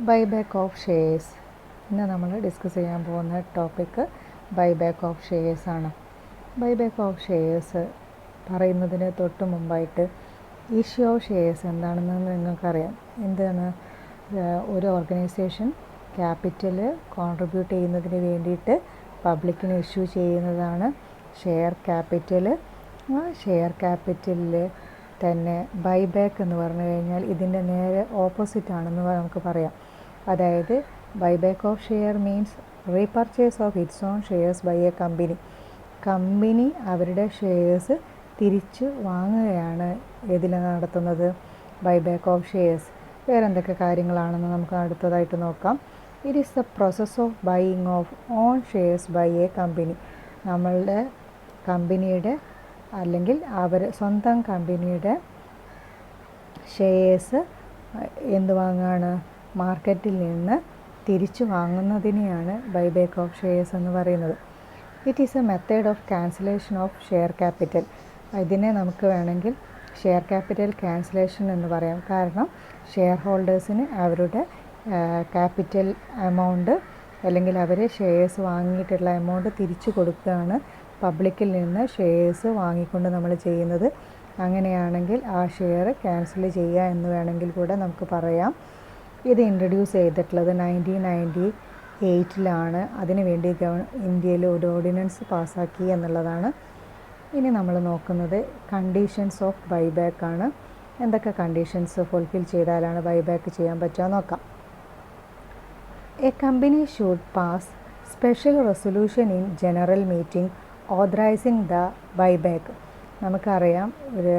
Buyback of shares. ഇന്ന് നമ്മൾ discuss ചെയ്യാൻ പോകുന്ന ടോപ്പിക്ക് ബൈബാക്ക് ഓഫ് ഷെയർസ് ആണ്. ബൈബാക്ക് ഓഫ് ഷെയർസ് പറയുന്നതിന് തൊട്ട് മുമ്പായിട്ട് ഇഷ്യൂ ഓഫ് ഷെയർസ് എന്താണെന്ന് നിങ്ങൾക്കറിയാം. എന്താണ്? ഒരു ഓർഗനൈസേഷൻ ക്യാപിറ്റൽ കോൺട്രിബ്യൂട്ട് ചെയ്യുന്നതിന് വേണ്ടിയിട്ട് പബ്ലിക്കിന് ഇഷ്യൂ ചെയ്യുന്നതാണ് ഷെയർ ക്യാപിറ്റൽ. ആ ഷെയർ ക്യാപിറ്റലിൽ തന്നെ ബൈബാക്ക് എന്ന് പറഞ്ഞു കഴിഞ്ഞാൽ ഇതിൻ്റെ നേരെ ഓപ്പോസിറ്റ് ആണെന്ന് നമുക്ക് പറയാം. അതായത് buyback of share means repurchase of its own shares by a company. Company അവരുടെ ഷെയർസ് തിരിച്ചു വാങ്ങുകയാണ് ഇതിൽ നടത്തുന്നത് ബൈബാക്ക് ഓഫ് ഷെയർസ്. വേറെ എന്തൊക്കെ കാര്യങ്ങളാണെന്ന് നമുക്ക് അടുത്തതായിട്ട് നോക്കാം. It is the process of buying of own shares by a company. നമ്മളുടെ കമ്പനിയുടെ അല്ലെങ്കിൽ സ്വന്തം കമ്പനിയുടെ ഷെയർസ് എന്ത് വാങ്ങാണ്? മാർക്കറ്റിൽ നിന്ന് തിരിച്ചു വാങ്ങുന്നതിനെയാണ് ബൈബാക്ക് ഓഫ് ഷെയർസ് എന്ന് പറയുന്നത്. It is A method of cancellation of share capital. ഇതിനെ നമുക്ക് വേണമെങ്കിൽ ഷെയർ ക്യാപിറ്റൽ ക്യാൻസലേഷൻ എന്ന് പറയാം. കാരണം ഷെയർ ഹോൾഡേഴ്സിന് അവരുടെ ക്യാപിറ്റൽ എമൗണ്ട് അല്ലെങ്കിൽ അവർ ഷെയർസ് വാങ്ങിയിട്ടുള്ള എമൗണ്ട് തിരിച്ചു കൊടുക്കുകയാണ് പബ്ലിക്കിൽ നിന്ന് ഷെയർസ് വാങ്ങിക്കൊണ്ട് നമ്മൾ ചെയ്യുന്നത്. അങ്ങനെയാണെങ്കിൽ ആ ഷെയർ ക്യാൻസൽ ചെയ്യുക എന്ന് വേണമെങ്കിൽ കൂടെ നമുക്ക് പറയാം. ഇത് ഇൻട്രൊഡ്യൂസ് ചെയ്തിട്ടുള്ളത് 1998 അതിനുവേണ്ടി ഇന്ത്യയിൽ ഒരു ഓർഡിനൻസ് പാസ്സാക്കി എന്നുള്ളതാണ്. ഇനി നമ്മൾ നോക്കുന്നത് കണ്ടീഷൻസ് ഓഫ് ബൈബാക്ക് ആണ്. എന്തൊക്കെ കണ്ടീഷൻസ് ഫുൾഫിൽ ചെയ്താലാണ് ബൈബാക്ക് ചെയ്യാൻ പറ്റുക നോക്കാം. A company should pass special resolution in general meeting ഓതറൈസിങ് the buyback. നമുക്കറിയാം, ഒരു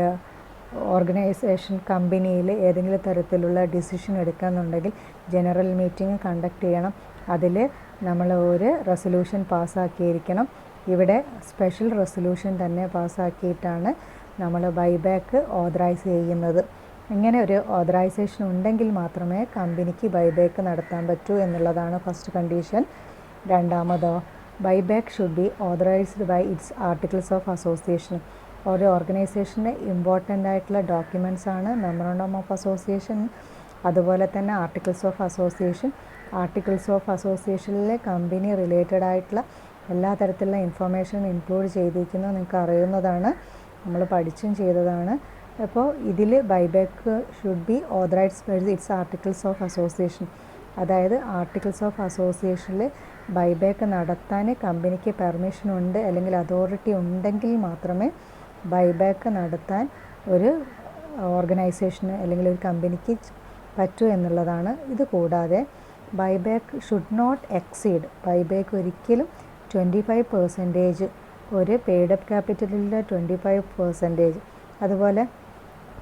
ഓർഗനൈസേഷൻ കമ്പനിയിൽ ഏതെങ്കിലും തരത്തിലുള്ള ഡിസിഷൻ എടുക്കാന്നുണ്ടെങ്കിൽ ജനറൽ മീറ്റിംഗ് കണ്ടക്ട് ചെയ്യണം. അതിൽ നമ്മൾ ഒരു റെസൊല്യൂഷൻ പാസ്സാക്കിയിരിക്കണം. ഇവിടെ സ്പെഷ്യൽ റെസൊല്യൂഷൻ തന്നെ പാസ്സാക്കിയിട്ടാണ് നമ്മൾ ബൈബാക്ക് ഓതറൈസ് ചെയ്യുന്നത്. ഇങ്ങനെ ഒരു ഓതറൈസേഷൻ ഉണ്ടെങ്കിൽ മാത്രമേ കമ്പനിക്ക് ബൈബാക്ക് നടത്താൻ പറ്റൂ എന്നുള്ളതാണ് ഫസ്റ്റ് കണ്ടീഷൻ. രണ്ടാമതോ, buyback should be authorised by its articles of association. ഒരു ഓർഗനൈസേഷൻ്റെ ഇമ്പോർട്ടൻ്റ് ആയിട്ടുള്ള ഡോക്യുമെൻറ്റ്സ് ആണ് മെമ്മോറണ്ടം ഓഫ് അസോസിയേഷൻ, അതുപോലെ തന്നെ articles of association. Articles of അസോസിയേഷനിലെ കമ്പനി റിലേറ്റഡ് ആയിട്ടുള്ള എല്ലാ തരത്തിലുള്ള ഇൻഫർമേഷൻ ഇൻക്ലൂഡ് ചെയ്തിരിക്കുന്നത് നിങ്ങൾക്ക് അറിയുന്നതാണ്, നമ്മൾ പഠിച്ചും ചെയ്തതാണ്. അപ്പോൾ ഇതിൽ buyback should be authorised by its articles of association. അതായത് ആർട്ടിക്കിൾസ് ഓഫ് അസോസിയേഷനിൽ ബൈബാക്ക് നടത്താൻ കമ്പനിക്ക് പെർമിഷൻ ഉണ്ട് അല്ലെങ്കിൽ അതോറിറ്റി ഉണ്ടെങ്കിൽ മാത്രമേ ബൈബാക്ക് നടത്താൻ ഒരു ഓർഗനൈസേഷന് അല്ലെങ്കിൽ ഒരു കമ്പനിക്ക് പറ്റൂ എന്നുള്ളതാണ്. ഇത് കൂടാതെ buyback should not exceed. Buyback ഒരിക്കലും 25% ഒരു പെയ്ഡപ്പ് ക്യാപിറ്റലിൻ്റെ 25%, അതുപോലെ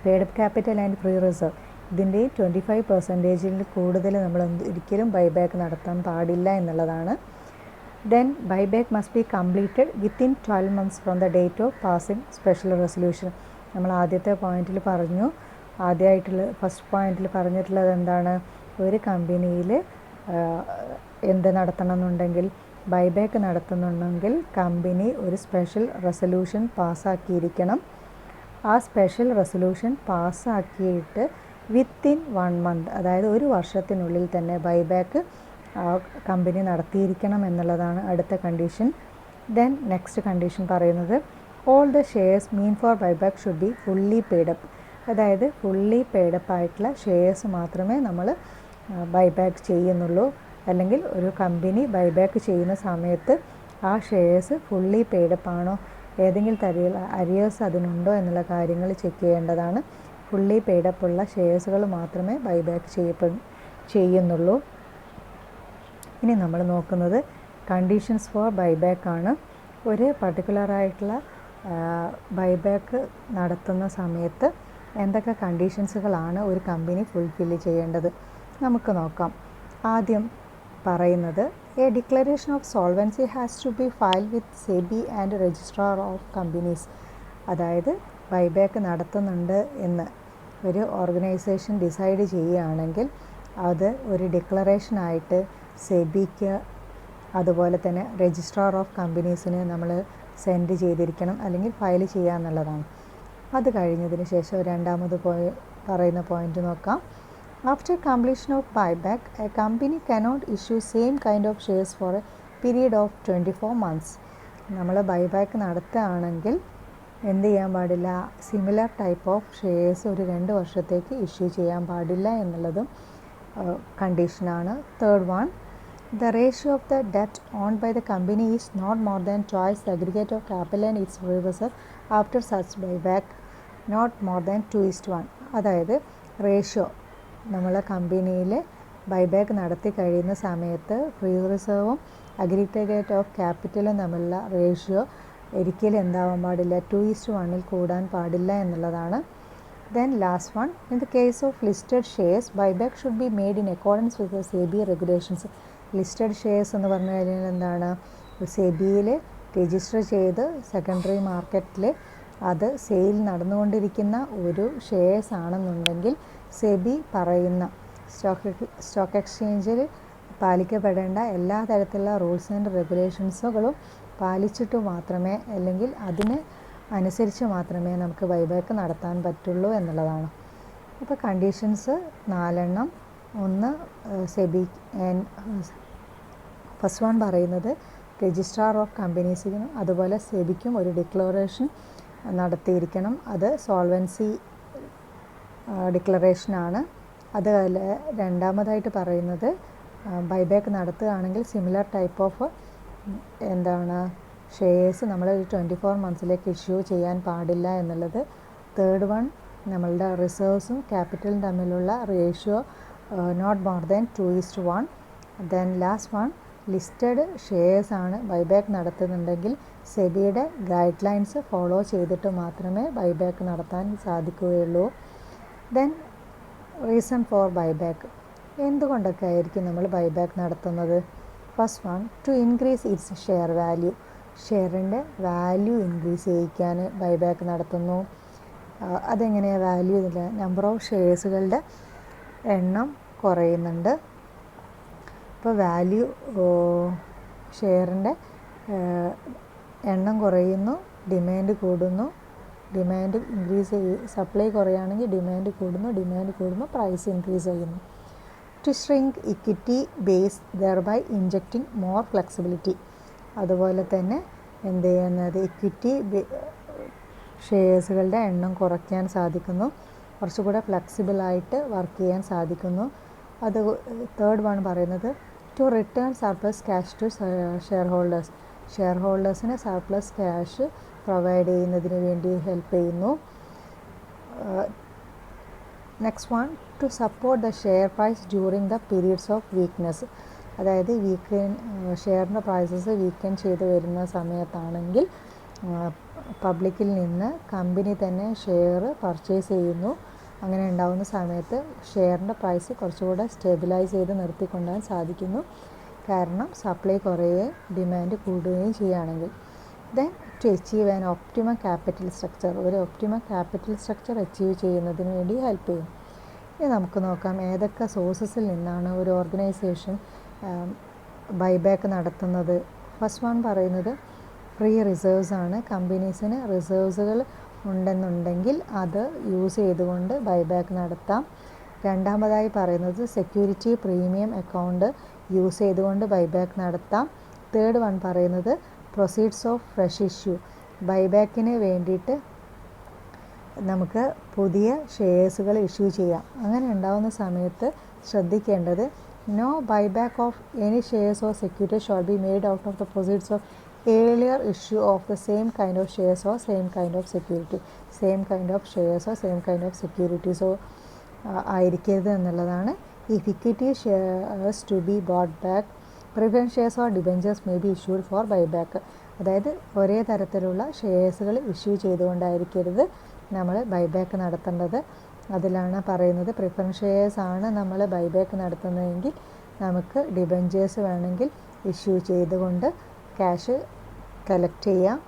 paid up capital and free reserve ഇതിൻ്റെ 25% കൂടുതൽ നമ്മൾ ഒരിക്കലും ബൈബാക്ക് നടത്താൻ പാടില്ല എന്നുള്ളതാണ്. Then buyback must be completed within 12 months from the date of passing special resolution. നമ്മൾ ആദ്യത്തെ പോയിന്റിൽ പറഞ്ഞു, ഫസ്റ്റ് പോയിന്റിൽ പറഞ്ഞിട്ടുള്ളത് എന്താണ്? ഒരു കമ്പനിയിൽ എന്ത് നടത്തണം എന്നുണ്ടെങ്കിൽ ബൈബാക്ക് നടത്തുന്നുണ്ടെങ്കിൽ കമ്പനി ഒരു സ്പെഷ്യൽ റെസൊല്യൂഷൻ പാസ്സാക്കിയിരിക്കണം. ആ സ്പെഷ്യൽ റെസൊല്യൂഷൻ പാസ്സാക്കിയിട്ട് വിത്തിൻ 1 month, അതായത് ഒരു വർഷത്തിനുള്ളിൽ തന്നെ ബൈബാക്ക് കമ്പനി നടത്തിയിരിക്കണം എന്നുള്ളതാണ് അടുത്ത കണ്ടീഷൻ. ദെൻ നെക്സ്റ്റ് കണ്ടീഷൻ പറയുന്നത് all the shares mean for buyback should be fully paid up. അതായത് ഫുള്ളി പെയ്ഡപ്പ് ആയിട്ടുള്ള ഷെയർസ് മാത്രമേ നമ്മൾ ബൈബാക്ക് ചെയ്യുന്നുള്ളൂ. അല്ലെങ്കിൽ ഒരു കമ്പനി ബൈബാക്ക് ചെയ്യുന്ന സമയത്ത് ആ ഷെയർസ് ഫുള്ളി പെയ്ഡപ്പ് ആണോ, ഏതെങ്കിലും തരത്തിലുള്ള അരിയേഴ്സ് അതിനുണ്ടോ എന്നുള്ള കാര്യങ്ങൾ ചെക്ക് ചെയ്യേണ്ടതാണ്. ഫുള്ളി പെയ്ഡപ്പ് ഉള്ള ഷെയർസുകൾ മാത്രമേ ബൈബാക്ക് ചെയ്യുന്നുള്ളൂ. ഇനി നമ്മൾ നോക്കുന്നത് കണ്ടീഷൻസ് ഫോർ ബൈബാക്ക് ആണ്. ഒരു പർട്ടിക്കുലറായിട്ടുള്ള ബൈബാക്ക് നടത്തുന്ന സമയത്ത് എന്തൊക്കെ കണ്ടീഷൻസുകളാണ് ഒരു കമ്പനി ഫുൾഫിൽ ചെയ്യേണ്ടത് നമുക്ക് നോക്കാം. ആദ്യം പറയുന്നത് a declaration of solvency has to be file with SEBI and registrar of companies. അതായത് ബൈബാക്ക് നടത്തുന്നുണ്ട് എന്ന് ഒരു ഓർഗനൈസേഷൻ ഡിസൈഡ് ചെയ്യുകയാണെങ്കിൽ അത് ഒരു ഡിക്ലറേഷനായിട്ട് സെബിക്ക് അതുപോലെ തന്നെ രജിസ്ട്രാർ ഓഫ് കമ്പനീസിന് നമ്മൾ സെൻഡ് ചെയ്തിരിക്കണം അല്ലെങ്കിൽ ഫയൽ ചെയ്യുക എന്നുള്ളതാണ്. അത് കഴിഞ്ഞതിന് ശേഷം രണ്ടാമത് പറയുന്ന പോയിന്റ് നോക്കാം. After completion of buyback, a company cannot issue same kind of shares for a period of 24 months. നമ്മൾ ബൈബാക്ക് നടത്തുകയാണെങ്കിൽ എന്ത് ചെയ്യാൻ പാടില്ല, സിമിലർ ടൈപ്പ് ഓഫ് ഷെയർസ് ഒരു 2 വർഷത്തേക്ക് ഇഷ്യൂ ചെയ്യാൻ പാടില്ല എന്നുള്ളതും കണ്ടീഷനാണ്. Third one, the ratio of the debt owned by the company is not more than twice the aggregate of capital and its reserve after such buyback, not more than 2:1. അതായത് ratio നമ്മൾ കമ്പനിയിൽ buyback നടത്തി കഴിയുന്ന സമയത്ത് free റിസർവും aggregate of ക്യാപിറ്റലും തമ്മിലുള്ള ratio ഒരിക്കലും എന്താവാൻ പാടില്ല, 2:1 കൂടാൻ പാടില്ല എന്നുള്ളതാണ്. Then last one, in the case of listed shares, buyback should be made in accordance with the SEBI regulations. Listed shares എന്ന് പറഞ്ഞു കഴിഞ്ഞാൽ എന്താണ്, സെബിയിൽ രജിസ്റ്റർ ചെയ്ത് സെക്കൻഡറി മാർക്കറ്റിൽ അത് സെയിൽ നടന്നുകൊണ്ടിരിക്കുന്ന ഒരു ഷെയർസ് ആണെന്നുണ്ടെങ്കിൽ സെബി പറയുന്ന സ്റ്റോക്ക് എക്സ്ചേഞ്ചിൽ പാലിക്കപ്പെടേണ്ട എല്ലാ തരത്തിലുള്ള റൂൾസ് ആൻഡ് റെഗുലേഷൻസുകളും പാലിച്ചിട്ട് മാത്രമേ, അല്ലെങ്കിൽ അതിന് അനുസരിച്ച് മാത്രമേ നമുക്ക് ബൈബാക്ക് നടത്താൻ പറ്റുള്ളൂ എന്നുള്ളതാണ്. അപ്പോൾ കണ്ടീഷൻസ് 4. ഒന്ന്, സെബി ഫസ്റ്റ് വൺ പറയുന്നത് രജിസ്ട്രാർ ഓഫ് കമ്പനീസിനും അതുപോലെ സെബിക്കും ഒരു ഡിക്ലറേഷൻ നടത്തിയിരിക്കണം. അത് സോൾവൻസി ഡിക്ലറേഷനാണ്. അതുപോലെ രണ്ടാമതായിട്ട് പറയുന്നത് ബൈബാക്ക് നടത്തുകയാണെങ്കിൽ സിമിലർ ടൈപ്പ് ഓഫ് ഷെയർസ് നമ്മൾ 24 മന്ത്സിലേക്ക് ഇഷ്യൂ ചെയ്യാൻ പാടില്ല എന്നുള്ളത്. തേർഡ് വൺ, നമ്മളുടെ റിസർവ്സും ക്യാപിറ്റലും തമ്മിലുള്ള ratio not more than 2:1. Then last one, listed shares ആണ് ബൈബാക്ക് നടത്തുന്നുണ്ടെങ്കിൽ സെബിയുടെ ഗൈഡ് ലൈൻസ് ഫോളോ ചെയ്തിട്ട് മാത്രമേ ബൈബാക്ക് നടത്താൻ സാധിക്കുകയുള്ളൂ. ദെൻ റീസൺ ഫോർ ബൈബാക്ക്, എന്തുകൊണ്ടൊക്കെ ആയിരിക്കും നമ്മൾ ബൈബാക്ക് നടത്തുന്നത്? First one, to increase its share value. ഷെയറിൻ്റെ വാല്യൂ ഇൻക്രീസ് ചെയ്യിക്കാൻ ബൈബാക്ക് നടത്തുന്നു. അതെങ്ങനെയാണ് വാല്യൂ? ഇതിൽ നമ്പർ ഓഫ് ഷെയർസുകളുടെ എണ്ണം കുറയുന്നുണ്ട്. ഇപ്പോൾ വാല്യൂ, ഷെയറിൻ്റെ എണ്ണം കുറയുന്നു, ഡിമാൻഡ് കൂടുന്നു. ഡിമാൻഡ് ഇൻക്രീസ് സപ്ലൈ കുറയുകയാണെങ്കിൽ ഡിമാൻഡ് കൂടുന്നു, പ്രൈസ് ഇൻക്രീസ് ചെയ്യുന്നു. To shrink equity base thereby injecting more flexibility. അതുപോലെ തന്നെ എന്ത് ചെയ്യുന്നത്, ഇക്വിറ്റി ഷെയർസുകളുടെ എണ്ണം കുറയ്ക്കാൻ സാധിക്കുന്നു, കുറച്ചുകൂടെ ഫ്ലെക്സിബിളായിട്ട് വർക്ക് ചെയ്യാൻ സാധിക്കുന്നു. അത് തേർഡ് വൺ പറയുന്നത് to return surplus cash to share ഹോൾഡേഴ്സിന് സർപ്ലസ് ക്യാഷ് പ്രൊവൈഡ് ചെയ്യുന്നതിന് വേണ്ടി ഹെൽപ്പ് ചെയ്യുന്നു. Next one, to support the share price during the periods of weakness. അതായത് ഷെയറിൻ്റെ പ്രൈസസ് വീക്കൻ ചെയ്ത് വരുന്ന സമയത്താണെങ്കിൽ പബ്ലിക്കിൽ നിന്ന് കമ്പനി തന്നെ ഷെയർ പർച്ചേസ് ചെയ്യുന്നു. അങ്ങനെ ഉണ്ടാകുന്ന സമയത്ത് ഷെയറിൻ്റെ പ്രൈസ് കുറച്ചുകൂടെ സ്റ്റെബിലൈസ് ചെയ്ത് നിർത്തിക്കൊണ്ടുപോകാൻ സാധിക്കുന്നു. കാരണം സപ്ലൈ കുറയുകയും ഡിമാൻഡ് കൂടുകയും ചെയ്യുകയാണെങ്കിൽ. Then to achieve an optimum capital structure. ഒരു ഒപ്റ്റിമം ക്യാപിറ്റൽ സ്ട്രക്ചർ അച്ചീവ് ചെയ്യുന്നതിന് വേണ്ടി ഹെൽപ്പ് ചെയ്യും. ഇനി നമുക്ക് നോക്കാം ഏതൊക്കെ സോഴ്സസിൽ നിന്നാണ് ഒരു ഓർഗനൈസേഷൻ ബൈബാക്ക് നടത്തുന്നത്. ഫസ്റ്റ് വൺ പറയുന്നത് ഫ്രീ റിസർവ്സ് ആണ്. കമ്പനീസിന് റിസർവ്സുകൾ ഉണ്ടെന്നുണ്ടെങ്കിൽ അത് യൂസ് ചെയ്തുകൊണ്ട് ബൈബാക്ക് നടത്താം. രണ്ടാമതായി പറയുന്നത് സെക്യൂരിറ്റി പ്രീമിയം അക്കൗണ്ട് യൂസ് ചെയ്തുകൊണ്ട് ബൈബാക്ക് നടത്താം. തേർഡ് വൺ പറയുന്നത് പ്രൊസീഡ്സ് ഓഫ് ഫ്രഷ് ഇഷ്യൂ. ബൈബാക്കിന് വേണ്ടിയിട്ട് നമുക്ക് പുതിയ ഷെയർസുകൾ ഇഷ്യൂ ചെയ്യാം. അങ്ങനെ ഉണ്ടാകുന്ന സമയത്ത് ശ്രദ്ധിക്കേണ്ടത് no buyback of any shares or security shall be made out of the proceeds of earlier issue of the same kind of shares or same kind of security. Same kind of ഷെയർസോ same kind of സെക്യൂരിറ്റീസോ ആയിരിക്കരുത് എന്നുള്ളതാണ്. If equity shares to be bought back, preference shares or debentures may be issued for buyback. അതായത് ഒരേ തരത്തിലുള്ള ഷെയർസുകൾ issue ചെയ്തുകൊണ്ടായിരിക്കരുത് നമ്മൾ buyback നടത്തേണ്ടത്. അതിലാണ് പറയുന്നത് പ്രിഫറൻസ് ഷെയർസ് ആണ് നമ്മൾ ബൈബാക്ക് നടത്തുന്നതെങ്കിൽ നമുക്ക് ഡിബെഞ്ചേഴ്സ് വേണമെങ്കിൽ ഇഷ്യൂ ചെയ്തുകൊണ്ട് ക്യാഷ് കളക്ട് ചെയ്യാം.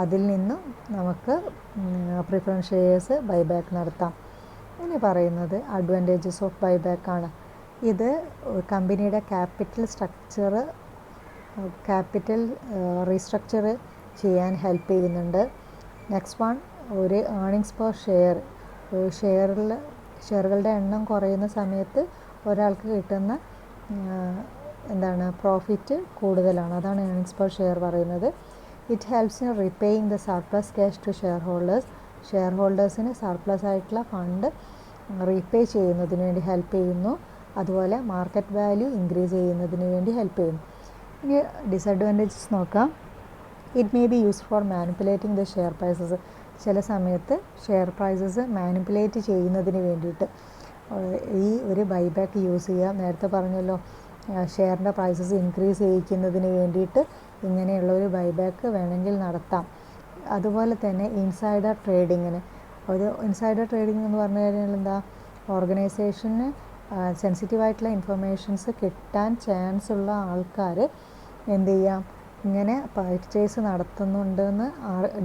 അതിൽ നിന്നും നമുക്ക് പ്രിഫറൻസ് ഷെയർസ് ബൈബാക്ക് നടത്താം. ഇനി പറയുന്നത് അഡ്വാൻറ്റേജസ് ഓഫ് ബൈബാക്ക് ആണ്. ഇത് കമ്പനിയുടെ ക്യാപിറ്റൽ റീസ്ട്രക്ചർ ചെയ്യാൻ ഹെൽപ്പ് ചെയ്യുന്നുണ്ട്. നെക്സ്റ്റ് വൺ, ഒരു ഏർണിങ്സ് പെർ ഷെയറിൽ ഷെയറുകളുടെ എണ്ണം കുറയുന്ന സമയത്ത് ഒരാൾക്ക് കിട്ടുന്ന പ്രോഫിറ്റ് കൂടുതലാണ്. അതാണ് ഏണിങ്സ് പെർ ഷെയർ പറയുന്നത്. It helps in repaying the surplus cash to share ഹോൾഡേഴ്സിന് സർപ്ലസ് ആയിട്ടുള്ള ഫണ്ട് റീപേ ചെയ്യുന്നതിന് വേണ്ടി ഹെൽപ്പ് ചെയ്യുന്നു. അതുപോലെ മാർക്കറ്റ് വാല്യൂ ഇൻക്രീസ് ചെയ്യുന്നതിന് വേണ്ടി ഹെൽപ്പ് ചെയ്യുന്നു. ഇനി ഡിസഡ്വാൻറ്റേജസ് നോക്കാം. It may be use for manipulating the share prices. ചില സമയത്ത് ഷെയർ പ്രൈസസ് മാനിപ്പുലേറ്റ് ചെയ്യുന്നതിന് വേണ്ടിയിട്ട് ഈ ഒരു ബൈബാക്ക് യൂസ് ചെയ്യാം. നേരത്തെ പറഞ്ഞല്ലോ, ഷെയറിൻ്റെ പ്രൈസസ് ഇൻക്രീസ് ചെയ്യിക്കുന്നതിന് വേണ്ടിയിട്ട് ഇങ്ങനെയുള്ള ഒരു ബൈബാക്ക് വേണമെങ്കിൽ നടത്താം. അതുപോലെ തന്നെ ഇൻസൈഡർ ട്രേഡിങ്ങിന് എന്ന് പറഞ്ഞു കഴിഞ്ഞാൽ എന്താ, ഓർഗനൈസേഷന് സെൻസിറ്റീവായിട്ടുള്ള ഇൻഫർമേഷൻസ് കിട്ടാൻ ചാൻസ് ഉള്ള ആൾക്കാർ എന്ത് ചെയ്യാം, ഇങ്ങനെ പർച്ചേസ് നടത്തുന്നുണ്ടെന്ന്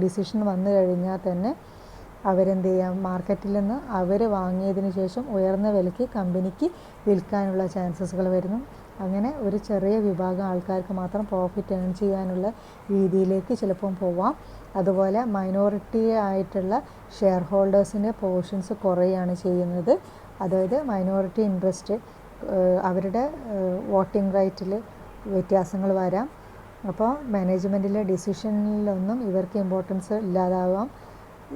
ഡിസിഷൻ വന്നു കഴിഞ്ഞാൽ തന്നെ അവരെന്ത് ചെയ്യാം, മാർക്കറ്റിൽ നിന്ന് അവർ വാങ്ങിയതിന് ശേഷം ഉയർന്ന വിലയ്ക്ക് കമ്പനിക്ക് വിൽക്കാനുള്ള ചാൻസസുകൾ വരുന്നു. അങ്ങനെ ഒരു ചെറിയ വിഭാഗം ആൾക്കാർക്ക് മാത്രം പ്രോഫിറ്റ് ഏൺ ചെയ്യാനുള്ള രീതിയിലേക്ക് ചിലപ്പം പോവാം. അതുപോലെ മൈനോറിറ്റി ആയിട്ടുള്ള ഷെയർ ഹോൾഡേഴ്സിൻ്റെ പോർഷൻസ് കുറയുകയാണ് ചെയ്യുന്നത്. അതായത് മൈനോറിറ്റി ഇൻട്രസ്റ്റ്, അവരുടെ വോട്ടിംഗ് റൈറ്റിൽ വ്യത്യാസങ്ങൾ വരാം. അപ്പോൾ മാനേജ്മെൻറ്റിലെ ഡിസിഷനിലൊന്നും ഇവർക്ക് ഇമ്പോർട്ടൻസ് ഇല്ലാതാവാം.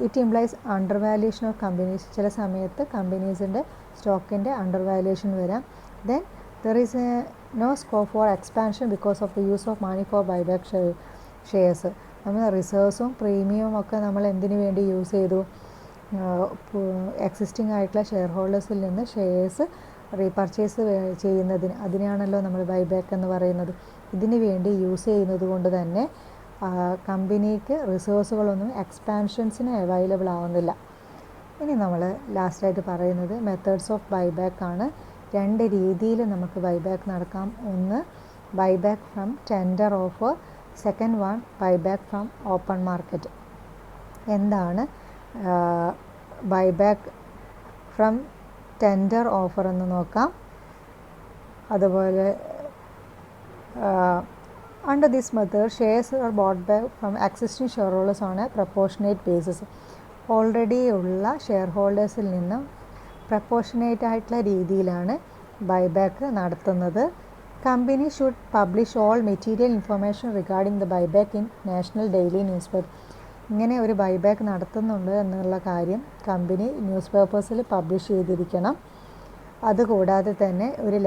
It implies undervaluation of companies. ചില സമയത്ത് കമ്പനീസിൻ്റെ സ്റ്റോക്കിൻ്റെ അണ്ടർ വാല്യൂഷൻ വരാം. Then there is no scope for expansion because of the use of money for buyback shares. നമ്മൾ റിസർവ്സും പ്രീമിയവും ഒക്കെ നമ്മൾ എന്തിനു വേണ്ടി യൂസ് ചെയ്തു, എക്സിസ്റ്റിംഗ് ആയിട്ടുള്ള ഷെയർ ഹോൾഡേഴ്സിൽ നിന്ന് ഷെയർസ് റീപർച്ചേസ് ചെയ്യുന്നതിന്, അതിനെയാണല്ലോ നമ്മൾ ബൈബാക്ക് എന്ന് പറയുന്നത്. ഇതിന് വേണ്ടി യൂസ് ചെയ്യുന്നത് കൊണ്ട് തന്നെ കമ്പനിക്ക് റിസോഴ്സുകളൊന്നും എക്സ്പാൻഷൻസിന് അവൈലബിൾ ആവുന്നില്ല. ഇനി നമ്മൾ ലാസ്റ്റായിട്ട് പറയുന്നത് മെത്തേഡ്സ് ഓഫ് ബൈബാക്ക് ആണ്. 2 രീതിയിൽ നമുക്ക് ബൈബാക്ക് നടക്കാം. ഒന്ന് buyback from tender offer, second one buyback from open market. എന്താണ് ബൈബാക്ക് ഫ്രം ടെൻഡർ ഓഫർ എന്ന് നോക്കാം. അതുപോലെ under this method shares are bought back from existing shareholders on a proportionate basis. Already ഉള്ള ഷെയർ ഹോൾഡേഴ്സിൽ നിന്നും proportionate ആയിട്ടുള്ള രീതിയിലാണ് buyback നടത്തുന്നത്. Company should publish all material information regarding the buyback in national daily news paper. ഇങ്ങനെ ഒരു buyback നടത്തുന്നുണ്ട് എന്നുള്ള കാര്യം കമ്പനി ന്യൂസ് പേപ്പേഴ്സിൽ പബ്ലിഷ് ചെയ്തിരിക്കണം. അതുകൂടാതെ തന്നെ ഒരു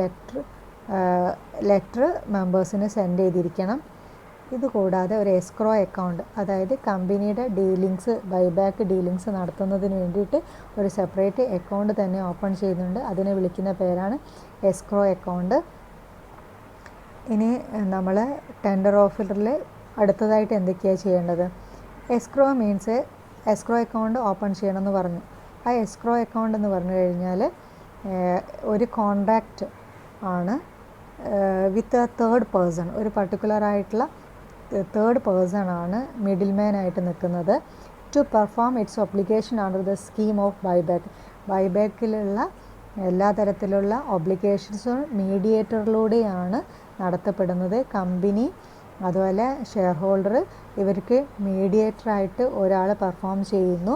ലെറ്റർ മെമ്പേഴ്സിന് സെൻഡ് ചെയ്തിരിക്കണം. ഇതുകൂടാതെ ഒരു എസ്ക്രോ അക്കൗണ്ട്, അതായത് കമ്പനിയുടെ ഡീലിങ്സ്, ബൈബാക്ക് ഡീലിങ്സ് നടത്തുന്നതിന് വേണ്ടിയിട്ട് ഒരു സെപ്പറേറ്റ് അക്കൗണ്ട് തന്നെ ഓപ്പൺ ചെയ്യുന്നുണ്ട്. അതിനെ വിളിക്കുന്ന പേരാണ് എസ്ക്രോ അക്കൗണ്ട്. ഇനി നമ്മൾ ടെൻഡർ ഓഫറിൽ അടുത്തതായിട്ട് എന്തൊക്കെയാണ് ചെയ്യേണ്ടത്? Escrow means escrow account open ചെയ്യണമെന്ന് പറഞ്ഞു. ആ എസ്ക്രോ അക്കൗണ്ട് എന്ന് പറഞ്ഞു കഴിഞ്ഞാൽ ഒരു കോൺട്രാക്റ്റ് ആണ് വിത്ത് എ തേർഡ് പേഴ്സൺ. ഒരു പർട്ടിക്കുലർ ആയിട്ടുള്ള തേർഡ് പേഴ്സൺ ആണ് മിഡിൽ മാൻ ആയിട്ട് നിൽക്കുന്നത്. To perform its obligation under the scheme of buyback. ബൈബാക്കിലുള്ള എല്ലാ തരത്തിലുള്ള ഒബ്ലിഗേഷൻസും മീഡിയേറ്ററിലൂടെയാണ് നടത്തപ്പെടുന്നത്. കമ്പനി അതുപോലെ ഷെയർ ഹോൾഡർ ഇവർക്ക് മീഡിയേറ്ററായിട്ട് ഒരാൾ പെർഫോം ചെയ്യുന്നു.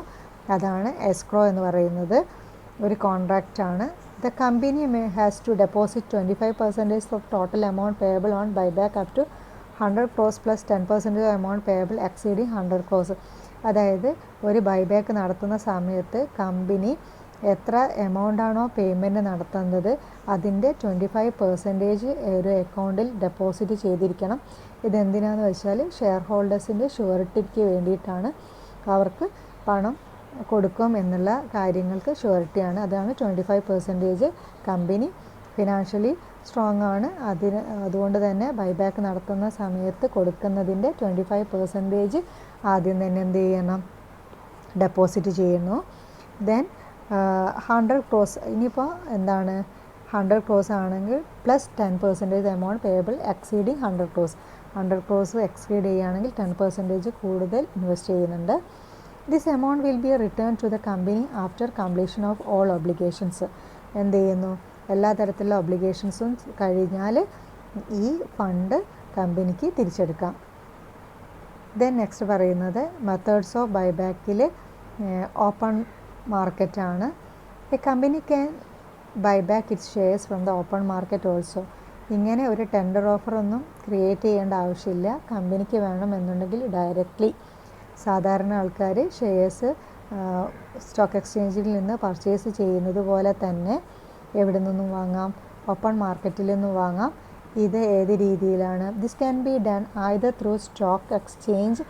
അതാണ് എസ്ക്രോ എന്ന് പറയുന്നത്. ഒരു കോൺട്രാക്റ്റാണ്. The company has to deposit 25% of total amount payable on buyback up to 100 crores plus 10% amount payable exceeding 100 crores. അതായത് ഒരു ബൈബാക്ക് നടത്തുന്ന സമയത്ത് കമ്പനി എത്ര എമൗണ്ടാണോ പേയ്മെൻറ്റ് നടത്തുന്നത് അതിൻ്റെ 25% ഒരു അക്കൗണ്ടിൽ ഡെപ്പോസിറ്റ് ചെയ്തിരിക്കണം. ഇതെന്തിനാണെന്ന് വെച്ചാൽ ഷെയർ ഹോൾഡേഴ്സിൻ്റെ ഷുവറിറ്റിക്ക് വേണ്ടിയിട്ടാണ്. അവർക്ക് പണം കൊടുക്കും എന്നുള്ള കാര്യങ്ങൾക്ക് ഷുവറിറ്റിയാണ്. അതാണ് 25%. കമ്പനി ഫിനാൻഷ്യലി സ്ട്രോങ് ആണ്. അതുകൊണ്ട് തന്നെ ബൈബാക്ക് നടത്തുന്ന സമയത്ത് കൊടുക്കുന്നതിൻ്റെ 25% ആദ്യം തന്നെ എന്ത് ചെയ്യണം, ഡെപ്പോസിറ്റ് ചെയ്യുന്നു. ദെൻ 100 crores, ഇനിയിപ്പോൾ എന്താണ് 100 crores ആണെങ്കിൽ plus 10% amount payable exceeding 100 crores. 100 crores exceed ചെയ്യുകയാണെങ്കിൽ 10% കൂടുതൽ ഇൻവെസ്റ്റ് ചെയ്യുന്നുണ്ട്. This amount will be return to the company after completion of all obligations. എന്ത് ചെയ്യുന്നു, എല്ലാ തരത്തിലുള്ള ഒബ്ലിഗേഷൻസും കഴിഞ്ഞാൽ ഈ ഫണ്ട് കമ്പനിക്ക് തിരിച്ചെടുക്കാം. ദെൻ നെക്സ്റ്റ് പറയുന്നത് മെത്തേഡ്സ് ഓഫ് ബൈബാക്കിൽ ഓപ്പൺ മാർക്കറ്റാണ്. A company can buy back its shares from the open market also. ഇങ്ങനെ ഒരു ടെൻഡർ ഓഫർ ഒന്നും ക്രിയേറ്റ് ചെയ്യേണ്ട ആവശ്യമില്ല. കമ്പനിക്ക് വേണമെന്നുണ്ടെങ്കിൽ ഡയറക്റ്റ്ലി സാധാരണ ആൾക്കാർ ഷെയർസ് സ്റ്റോക്ക് എക്സ്ചേഞ്ചിൽ നിന്ന് പർച്ചേസ് ചെയ്യുന്നത് പോലെ തന്നെ എവിടെ നിന്നും വാങ്ങാം, ഓപ്പൺ മാർക്കറ്റിൽ നിന്നും വാങ്ങാം. ഇത് ഏത് രീതിയിലാണ്? This can be done either through stock exchange,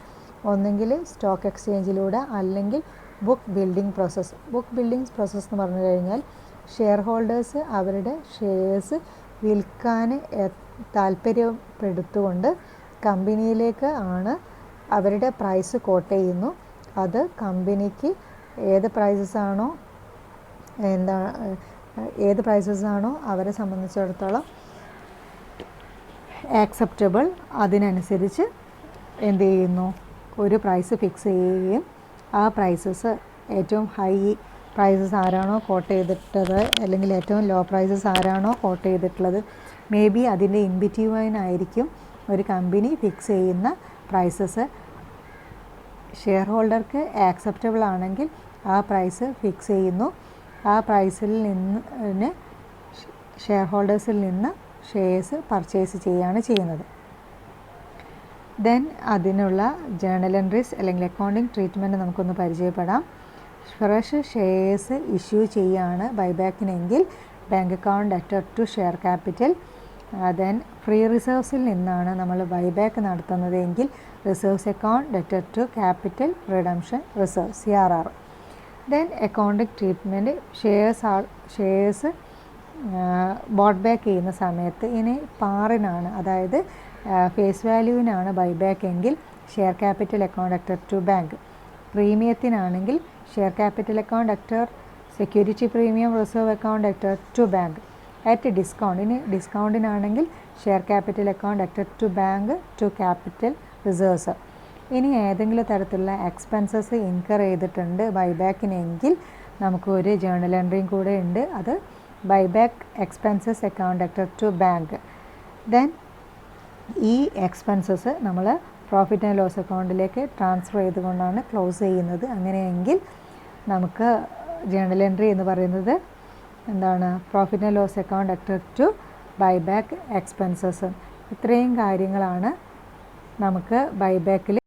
ഒന്നെങ്കിൽ സ്റ്റോക്ക് എക്സ്ചേഞ്ചിലൂടെ, അല്ലെങ്കിൽ book building process. Book building process എന്ന് പറഞ്ഞു കഴിഞ്ഞാൽ ഷെയർ ഹോൾഡേഴ്സ് അവരുടെ ഷെയർസ് വിൽക്കാൻ താല്പര്യപ്പെടുത്തുകൊണ്ട് കമ്പനിയിലേക്ക് ആണ് അവരുടെ പ്രൈസ് കോട്ട് ചെയ്യുന്നു. അത് കമ്പനിക്ക് ഏത് പ്രൈസസ് ആണോ അവരെ സംബന്ധിച്ചിടത്തോളം ആക്സെപ്റ്റബിൾ, അതിനനുസരിച്ച് എന്ത് ചെയ്യുന്നു, ഒരു പ്രൈസ് ഫിക്സ് ചെയ്യുകയും ആ പ്രൈസസ് ഏറ്റവും ഹൈ പ്രൈസസ് ആരാണോ കോട്ട് ചെയ്തിട്ടത്, അല്ലെങ്കിൽ ഏറ്റവും ലോ പ്രൈസസ് ആരാണോ കോട്ട് ചെയ്തിട്ടുള്ളത്, മേ ബി അതിൻ്റെ ഇൻ ബിറ്റ്വീൻ ആയിരിക്കും ഒരു കമ്പനി ഫിക്സ് ചെയ്യുന്ന പ്രൈസസ്. ഷെയർ ഹോൾഡർക്ക് ആക്സെപ്റ്റബിൾ ആണെങ്കിൽ ആ പ്രൈസ് ഫിക്സ് ചെയ്യുന്നു. ആ പ്രൈസിൽ നിന്ന് ഷെയർ ഹോൾഡേഴ്സിൽ നിന്ന് ഷെയർസ് പർച്ചേസ് ചെയ്യുകയാണ് ചെയ്യുന്നത്. ദെൻ അതിനുള്ള ജേണൽ എൻട്രീസ് അല്ലെങ്കിൽ അക്കൗണ്ടിങ് ട്രീറ്റ്മെൻറ്റ് നമുക്കൊന്ന് പരിചയപ്പെടാം. ഫ്രഷ് ഷെയർസ് ഇഷ്യൂ ചെയ്യുകയാണ് ബൈബാക്കിനെങ്കിൽ bank account debtor to share capital. Then free റിസർവ്സിൽ നിന്നാണ് നമ്മൾ ബൈബാക്ക് നടത്തുന്നതെങ്കിൽ reserves account debtor to capital redemption reserve CRR. Then accounting treatment shares bought back ചെയ്യുന്ന സമയത്ത് ഇനി പാറിനാണ്, അതായത് ഫേസ് വാല്യൂവിനാണ് ബൈബാക്ക് എങ്കിൽ share capital account debtor to bank. പ്രീമിയത്തിനാണെങ്കിൽ share capital account debtor security premium reserve account debtor to bank. At discount, ഇനി ഡിസ്കൗണ്ടിനാണെങ്കിൽ share capital account debtor to bank to capital reserves. ഇനി ഏതെങ്കിലും തരത്തിലുള്ള എക്സ്പെൻസസ് ഇൻകർ ചെയ്തിട്ടുണ്ട് ബൈബാക്കിനെങ്കിൽ നമുക്ക് ഒരു ജേണൽ എൻട്രിയും കൂടെ ഉണ്ട്. അത് buyback expenses account debtor to bank. Then ഈ എക്സ്പെൻസസ് നമ്മൾ പ്രോഫിറ്റ് ആൻഡ് ലോസ് അക്കൗണ്ടിലേക്ക് ട്രാൻസ്ഫർ ചെയ്തുകൊണ്ടാണ് ക്ലോസ് ചെയ്യുന്നത്. അങ്ങനെയെങ്കിൽ നമുക്ക് ജേണൽ എൻട്രി എന്ന് പറയുന്നത് എന്താണ്? Profit and loss account debtor to buyback expenses. ഇത്രയും കാര്യങ്ങളാണ് നമുക്ക് ബൈബാക്കിൽ